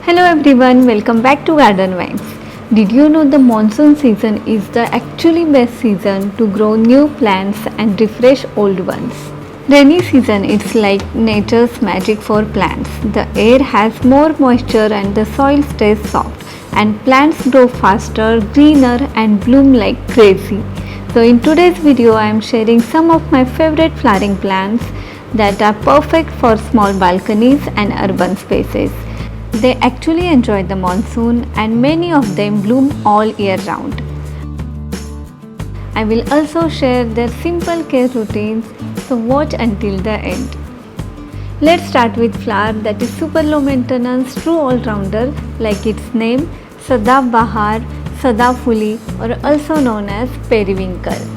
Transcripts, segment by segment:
Hello everyone, welcome back to Garden Vibes. Did you know the monsoon season is the actually best season to grow new plants and refresh old ones? Rainy season it's like nature's magic for plants. The air has more moisture and the soil stays soft and plants grow faster, greener and bloom like crazy. So in today's video I am sharing some of my favorite flowering plants that are perfect for small balconies and urban spaces. They actually enjoy the monsoon and many of them bloom all year round. I will also share their simple care routines, so watch until the end. Let's start with flower that is super low maintenance, true all-rounder like its name, Sadaphuli, Saddafuli or also known as periwinkle.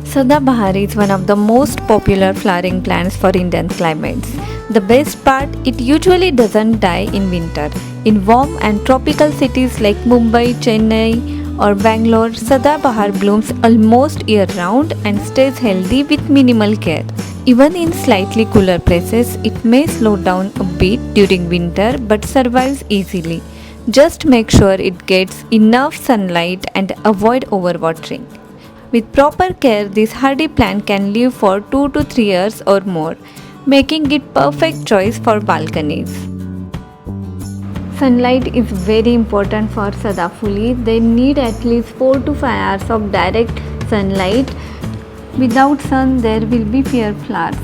Sadaphuli is one of the most popular flowering plants for Indian climates. The best part, it usually doesn't die in winter. In warm and tropical cities like Mumbai, Chennai or Bangalore, Sadaphuli blooms almost year round and stays healthy with minimal care. Even in slightly cooler places, it may slow down a bit during winter but survives easily. Just make sure it gets enough sunlight and avoid overwatering. With proper care, this hardy plant can live for 2 to 3 years or more, making it perfect choice for balconies. Sunlight is very important for Saddafuli. They need at least 4 to 5 hours of direct sunlight. Without sun, there will be fewer flowers.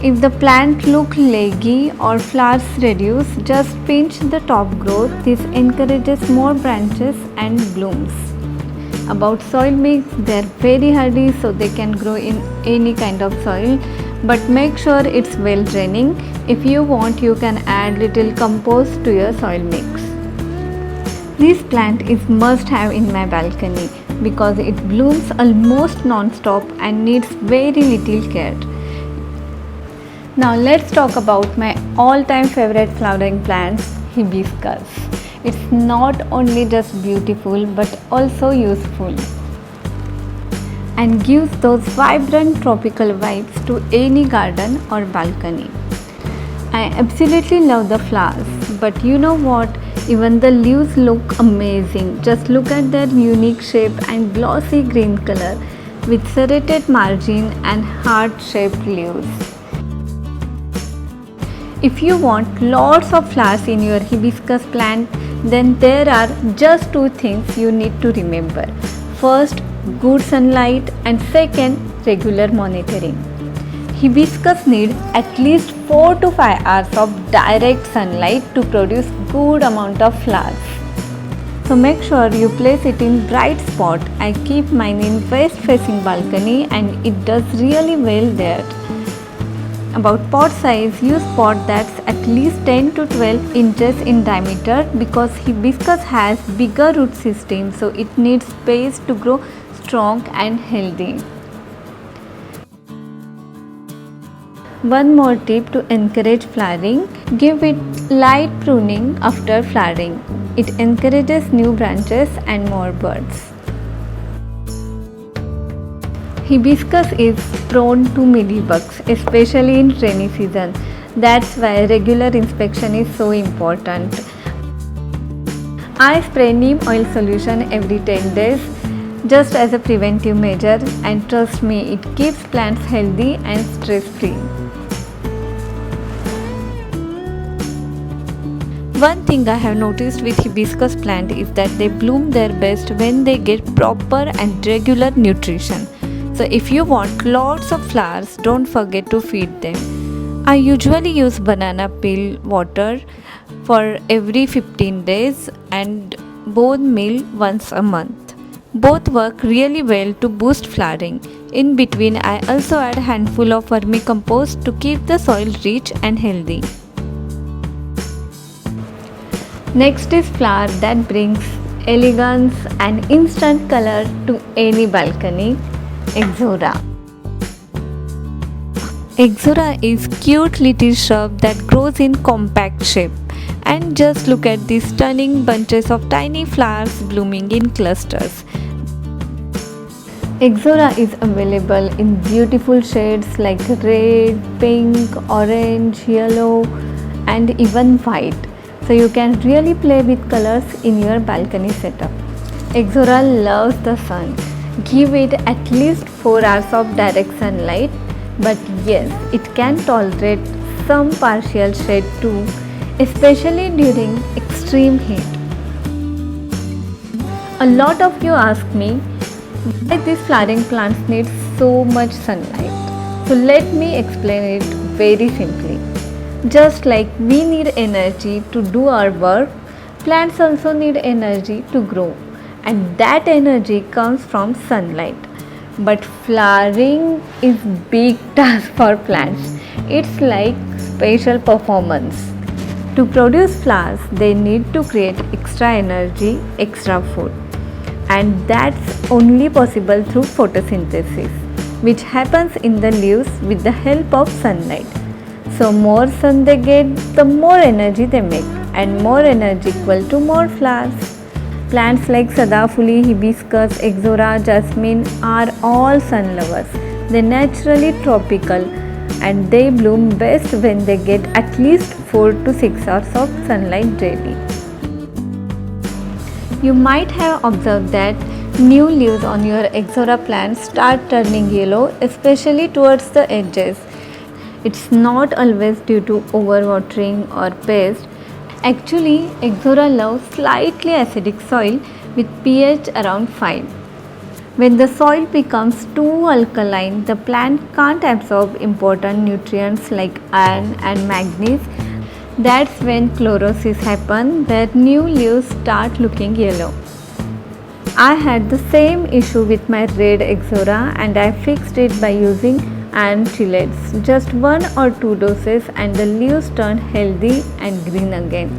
If the plant looks leggy or flowers reduce, just pinch the top growth. This encourages more branches and blooms. About soil mix, they are very hardy so they can grow in any kind of soil, but make sure it's well draining. If you want, you can add little compost to your soil mix. This plant is must have in my balcony because it blooms almost non-stop and needs very little care. Now let's talk about my all-time favorite flowering plants, Hibiscus. It's not only just beautiful but also useful and gives those vibrant tropical vibes to any garden or balcony. I absolutely love the flowers, but you know what? Even the leaves look amazing. Just look at their unique shape and glossy green color with serrated margin and heart-shaped leaves. If you want lots of flowers in your hibiscus plant, then there are just two things you need to remember. First, good sunlight and second, regular monitoring. Hibiscus needs at least 4 to 5 hours of direct sunlight to produce good amount of flowers. So make sure you place it in bright spot. I keep mine in west facing balcony and it does really well there. About pot size, use pot that's at least 10 to 12 inches in diameter because hibiscus has bigger root system, so it needs space to grow strong and healthy. One more tip to encourage flowering, give it light pruning after flowering. It encourages new branches and more buds. Hibiscus is prone to mealybugs, especially in rainy season. That's why regular inspection is so important. I spray neem oil solution every 10 days just as a preventive measure, and trust me, it keeps plants healthy and stress-free. One thing I have noticed with hibiscus plant is that they bloom their best when they get proper and regular nutrition. So if you want lots of flowers, don't forget to feed them. I usually use banana peel water for every 15 days and bone meal once a month. Both work really well to boost flowering. In between, I also add a handful of vermicompost to keep the soil rich and healthy. Next is flower that brings elegance and instant color to any balcony. Exora. Exora is cute little shrub that grows in compact shape, and just look at these stunning bunches of tiny flowers blooming in clusters. Exora is available in beautiful shades like red, pink, orange, yellow and even white. So you can really play with colors in your balcony setup. Exora loves the sun. Give it at least 4 hours of direct sunlight, but yes, it can tolerate some partial shade too, especially during extreme heat. A lot of you ask me why these flowering plants need so much sunlight. So let me explain it very simply. Just like we need energy to do our work, plants also need energy to grow, and that energy comes from sunlight. But flowering is big task for plants. It's like special performance. To produce flowers, they need to create extra energy, extra food. And that's only possible through photosynthesis, which happens in the leaves with the help of sunlight. So more sun they get, the more energy they make, and more energy equal to more flowers. Plants like Sadaphuli, Hibiscus, Exora, Jasmine are all sun lovers. They're naturally tropical and they bloom best when they get at least 4 to 6 hours of sunlight daily. You might have observed that new leaves on your Exora plants start turning yellow, especially towards the edges. It's not always due to overwatering or pest. Actually, Exora loves slightly acidic soil with pH around 5. When the soil becomes too alkaline, the plant can't absorb important nutrients like iron and manganese. That's when chlorosis happens, where new leaves start looking yellow. I had the same issue with my red Exora and I fixed it by using iron chelates. Just 1 or 2 doses and the leaves turn healthy and green again.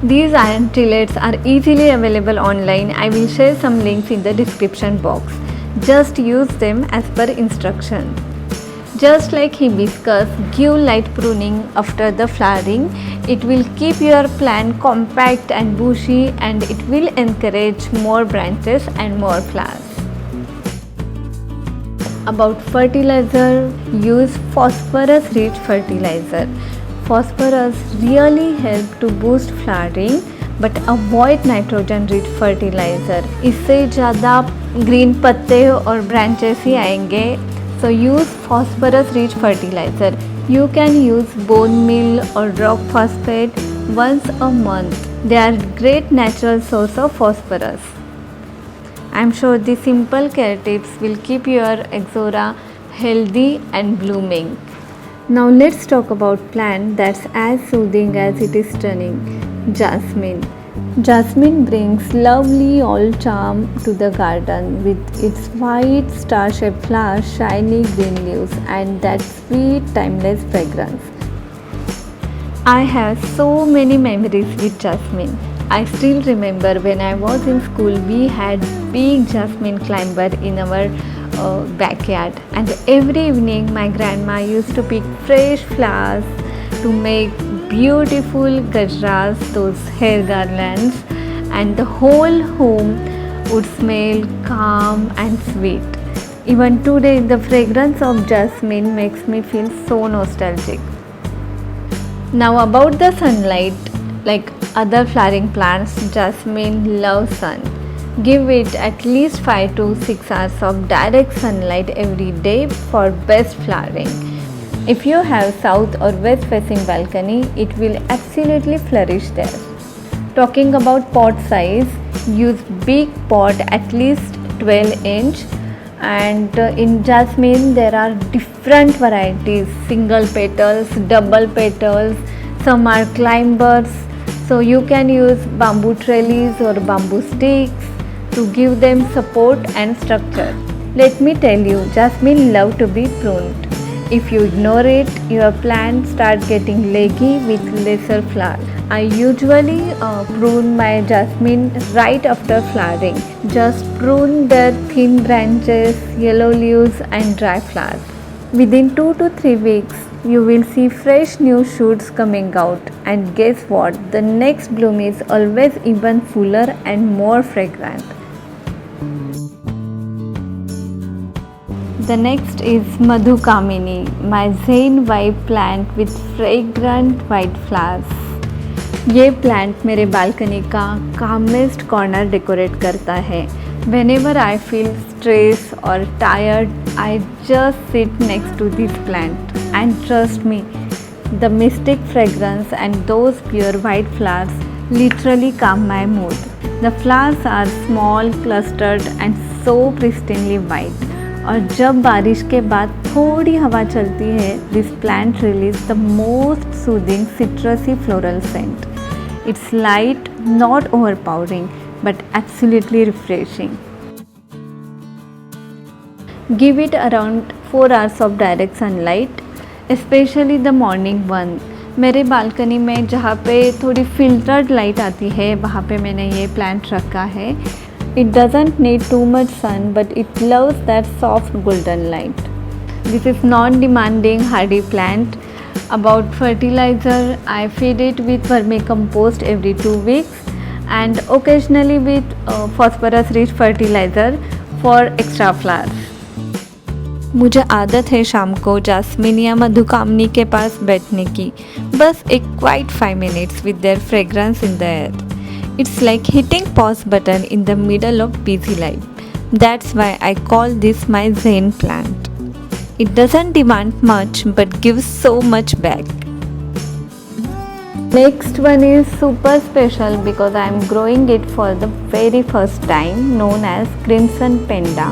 These iron chelates are easily available online. I will share some links in the description box. Just use them as per instruction. Just like hibiscus, give light pruning after the flowering. It will keep your plant compact and bushy and it will encourage more branches and more flowers. About fertilizer, use phosphorus rich fertilizer. Phosphorus really helps to boost flowering, but avoid nitrogen rich fertilizer. इससे ज़्यादा green पत्ते और branches ही आएंगे. So use phosphorus rich fertilizer. You can use bone meal or rock phosphate once a month. They are great natural source of phosphorus. I'm sure these simple care tips will keep your Exora healthy and blooming. Now let's talk about plant that's as soothing as it is stunning. Jasmine. Jasmine brings lovely old charm to the garden with its white star-shaped flowers, shiny green leaves and that sweet timeless fragrance. I have so many memories with jasmine. I still remember when I was in school we had big jasmine climber in our backyard and every evening my grandma used to pick fresh flowers to make beautiful gajras, those hair garlands, and the whole home would smell calm and sweet. Even today the fragrance of jasmine makes me feel so nostalgic. Now about the sunlight, like other flowering plants, jasmine loves sun. Give it at least 5 to 6 hours of direct sunlight every day for best flowering. If you have south or west facing balcony, it will absolutely flourish there. Talking about pot size, use big pot at least 12 inch, and in jasmine there are different varieties, single petals, double petals, some are climbers. So you can use bamboo trellis or bamboo sticks to give them support and structure. Let me tell you, jasmine love to be pruned. If you ignore it, your plant starts getting leggy with lesser flowers. I usually prune my jasmine right after flowering. Just prune their thin branches, yellow leaves and dry flowers. Within 2 to 3 weeks, you will see fresh new shoots coming out, and guess what? The next bloom is always even fuller and more fragrant. The next is Madhukamini, my Zen vibe plant with fragrant white flowers. ये plant मेरे balcony का कामेस्ट corner decorate करता है. Whenever I feel stressed or tired, I just sit next to this plant. And trust me, the mystic fragrance and those pure white flowers literally calm my mood. The flowers are small, clustered and so pristinely white. और जब बारिश के बाद थोड़ी हवा चलती है, this plant releases the most soothing citrusy floral scent. It's light, not overpowering, but absolutely refreshing. Give it around 4 hours of direct sunlight, especially the morning one. मेरे बालकनी में जहाँ पे थोड़ी फिल्टर्ड लाइट आती है, वहाँ पे मैंने ये प्लांट रखा है. It doesn't need too much sun, but it loves that soft golden light. This is non-demanding hardy plant. About fertilizer, I feed it with vermicompost every 2 weeks and occasionally with phosphorus-rich fertilizer for extra flowers. मुझे आदत है शाम को jasmine या मधुकामनी के पास बैठने की, बस एक quite 5 minutes with their fragrance in the air. It's like hitting pause button in the middle of busy life. That's why I call this my Zen plant. It doesn't demand much but gives so much back. Next one is super special because I am growing it for the very first time, known as crimson Panda.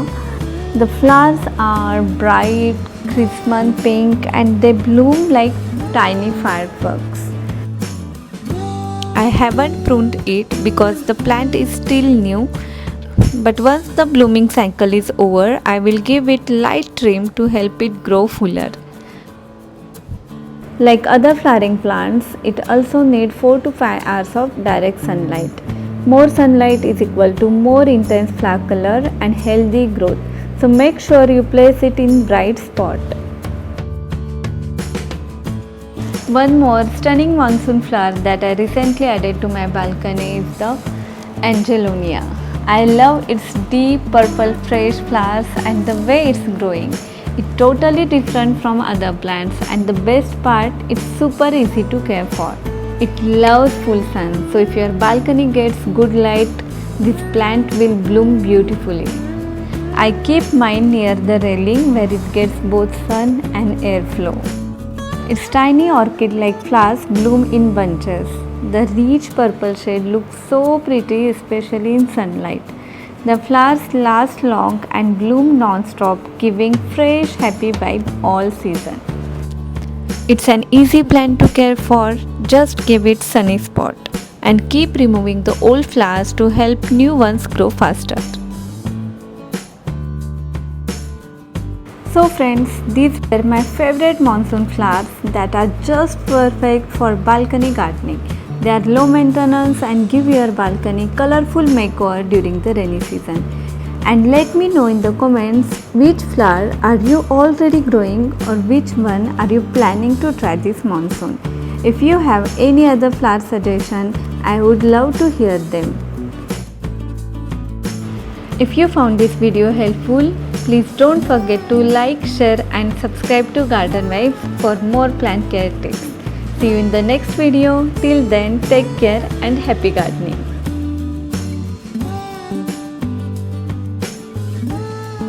The flowers are bright crimson pink and they bloom like tiny fireworks. I haven't pruned it because the plant is still new, but once the blooming cycle is over, I will give it light trim to help it grow fuller. Like other flowering plants, it also needs 4 to 5 hours of direct sunlight. More sunlight is equal to more intense flower color and healthy growth. So make sure you place it in bright spot. One more stunning monsoon flower that I recently added to my balcony is the Angelonia. I love its deep purple fresh flowers and the way it's growing. It's totally different from other plants and the best part, it's super easy to care for. It loves full sun, so if your balcony gets good light, this plant will bloom beautifully. I keep mine near the railing where it gets both sun and airflow. Its tiny orchid-like flowers bloom in bunches. The rich purple shade looks so pretty, especially in sunlight. The flowers last long and bloom non-stop, giving fresh, happy vibe all season. It's an easy plant to care for. Just give it sunny spot and keep removing the old flowers to help new ones grow faster. So friends, these were my favorite monsoon flowers that are just perfect for balcony gardening. They are low maintenance and give your balcony colorful makeover during the rainy season. And let me know in the comments which flower are you already growing or which one are you planning to try this monsoon. If you have any other flower suggestion, I would love to hear them. If you found this video helpful, please don't forget to like, share and subscribe to Garden Vibes for more plant care tips. See you in the next video. Till then, take care and happy gardening.